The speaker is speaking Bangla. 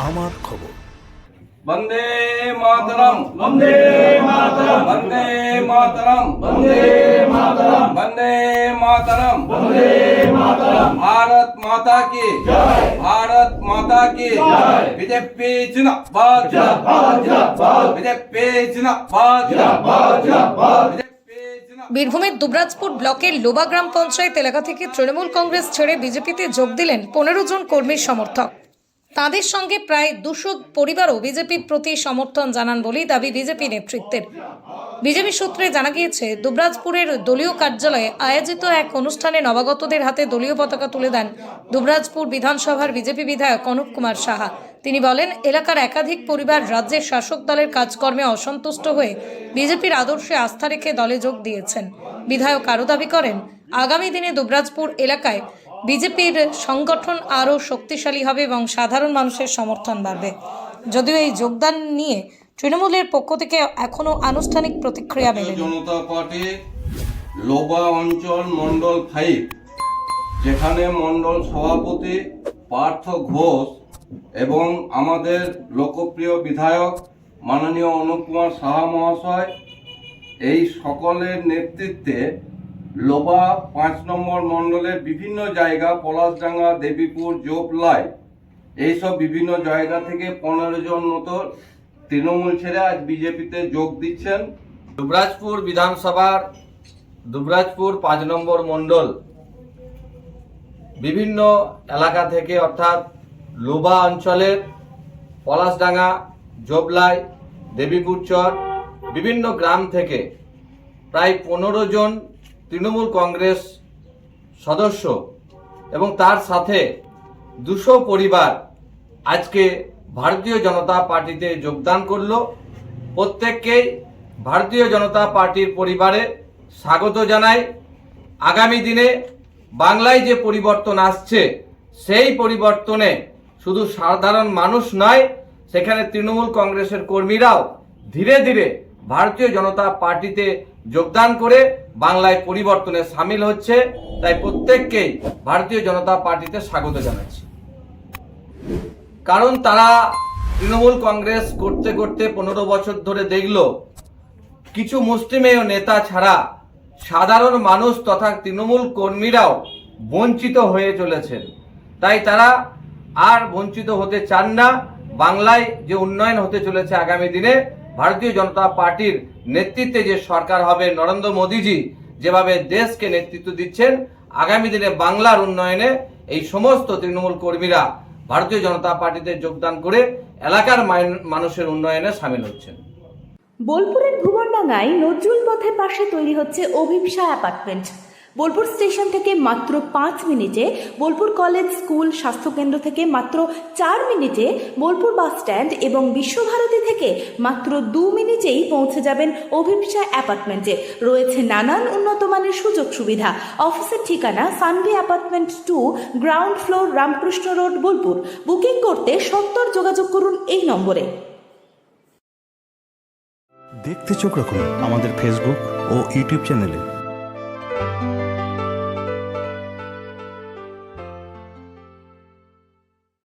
আমার খবর। বন্দে মাতরম, বন্দে মাতরম, বন্দে মাতরম, বন্দে মাতরম, বন্দে মাতরম, বন্দে মাতরম। भारत माता की जय, भारत माता की जय। बीजेपी जिंदाबाद, जिंदाबाद, जिंदाबाद, बीजेपी जिंदाबाद, जिंदाबाद, जिंदाबाद। बीजेपी जिंदाबाद। বীরভূমের দুবরাজপুর ব্লকের লোবা গ্রাম পঞ্চায়েত এলাকা থেকে তৃণমূল কংগ্রেস ছেড়ে বিজেপিতে যোগ দিলেন 15 জন কর্মীর সমর্থক। তাদের সঙ্গে প্রায় 200 পরিবারও বিজেপির প্রতি সমর্থন জানান বলেই দাবি বিজেপি নেতৃত্বের। বিজেপি সূত্রে জানা গিয়েছে, দুবরাজপুরের দলীয় কার্যালয়ে আয়োজিত এক অনুষ্ঠানে নবাগতদের হাতে দলীয় পতাকা তুলে দেন দুবরাজপুর বিধানসভার বিজেপি বিধায়ক অনুপ কুমার সাহা। তিনি বলেন, এলাকার একাধিক পরিবার রাজ্যের শাসক দলের কাজকর্মে অসন্তুষ্ট হয়ে বিজেপির আদর্শে আস্থা রেখে দলে যোগ দিয়েছেন। বিধায়ক আরও দাবি করেন, আগামী দিনে দুবরাজপুর এলাকায় বিজেপির সংগঠন আরও শক্তিশালী হবে এবং সাধারণ মানুষের সমর্থন বাড়বে। যদিও এই যোগদান নিয়ে তৃণমূলের পক্ষ থেকে এখনো আনুষ্ঠানিক প্রতিক্রিয়া মেলেনি। জনতা পার্টি লোবা অঞ্চল মন্ডল 5, যেখানে মন্ডল সভাপতি পার্থ ঘোষ এবং আমাদের লোকপ্রিয় বিধায়ক মাননীয় অনুপ কুমার সাহা মহাশয়, এই সকলের নেতৃত্বে লোবা 5 নম্বর মন্ডলের বিভিন্ন জায়গা, পলাশডাঙ্গা, দেবীপুর, জোপলাই, এইসব বিভিন্ন জায়গা থেকে 15 জন মতো তৃণমূল ছেড়ে আজ বিজেপিতে যোগ দিচ্ছেন। দুবরাজপুর বিধানসভার দুবরাজপুর 5 নম্বর মণ্ডল বিভিন্ন এলাকা থেকে, অর্থাৎ লোবা অঞ্চলের পলাশডাঙ্গা, জোবলাই, দেবীপুর চর, বিভিন্ন গ্রাম থেকে প্রায় 15 জন তৃণমূল কংগ্রেস সদস্য এবং তার সাথে 200 পরিবার আজকে ভারতীয় জনতা পার্টিতে যোগদান করলো। প্রত্যেককেই ভারতীয় জনতা পার্টির পরিবারে স্বাগত জানাই। আগামী দিনে বাংলায় যে পরিবর্তন আসছে, সেই পরিবর্তনে শুধু সাধারণ মানুষ নয়, সেখানে তৃণমূল কংগ্রেসের কর্মীরাও ধীরে ধীরে ভারতীয় জনতা পার্টিতে যোগদান করে বাংলায় পরিবর্তনে সামিল হচ্ছে। তাই প্রত্যেককেই ভারতীয় জনতা পার্টিতে স্বাগত জানাচ্ছি। কারণ তারা তৃণমূল কংগ্রেস করতে করতে 15 বছর ধরে দেখলো কিছু মুষ্টিমেয় নেতা ছাড়া সাধারণ মানুষ তথা তৃণমূল কর্মীরাও বঞ্চিত হয়ে চলেছেন। তাই তারা আর বঞ্চিত হতে চান না। বাংলায় যে উন্নয়ন হতে চলেছে আগামী দিনে, ভারতীয় জনতা পার্টির নেতৃত্বে যে সরকার হবে, নরেন্দ্র মোদীজি যেভাবে দেশকে নেতৃত্ব দিচ্ছেন, আগামী দিনে বাংলার উন্নয়নে এই সমস্ত তৃণমূল কর্মীরা ভারতীয় জনতা পার্টিতে যোগদান করে এলাকার মানুষের উন্নয়নে সামিল হচ্ছেন। বোলপুরের ভুবনডাঙ্গায় নজরুল পথের পাশে তৈরি হচ্ছে অভিপ্সা অ্যাপার্টমেন্ট। বোলপুর স্টেশন থেকে মাত্র 5 মিনিটে, বোলপুর কলেজ, স্কুল, স্বাস্থ্যকেন্দ্র থেকে মাত্র 4 মিনিটে, বোলপুর বাস স্ট্যান্ড এবং বিশ্বভারতী থেকে মাত্র 2 মিনিটেই পৌঁছে যাবেন অভিপ্সা অ্যাপার্টমেন্টে। রয়েছে নানান উন্নত মানের সুযোগ সুবিধা। অফিসের ঠিকানা Sanvi apartment 2, ground floor, Ramakrishna road, Bolpur. Booking করতে 70 যোগাযোগ করুন এই নম্বরে। দেখতে চোখ রাখুন আমাদের ফেসবুক ও ইউটিউব চ্যানেলে।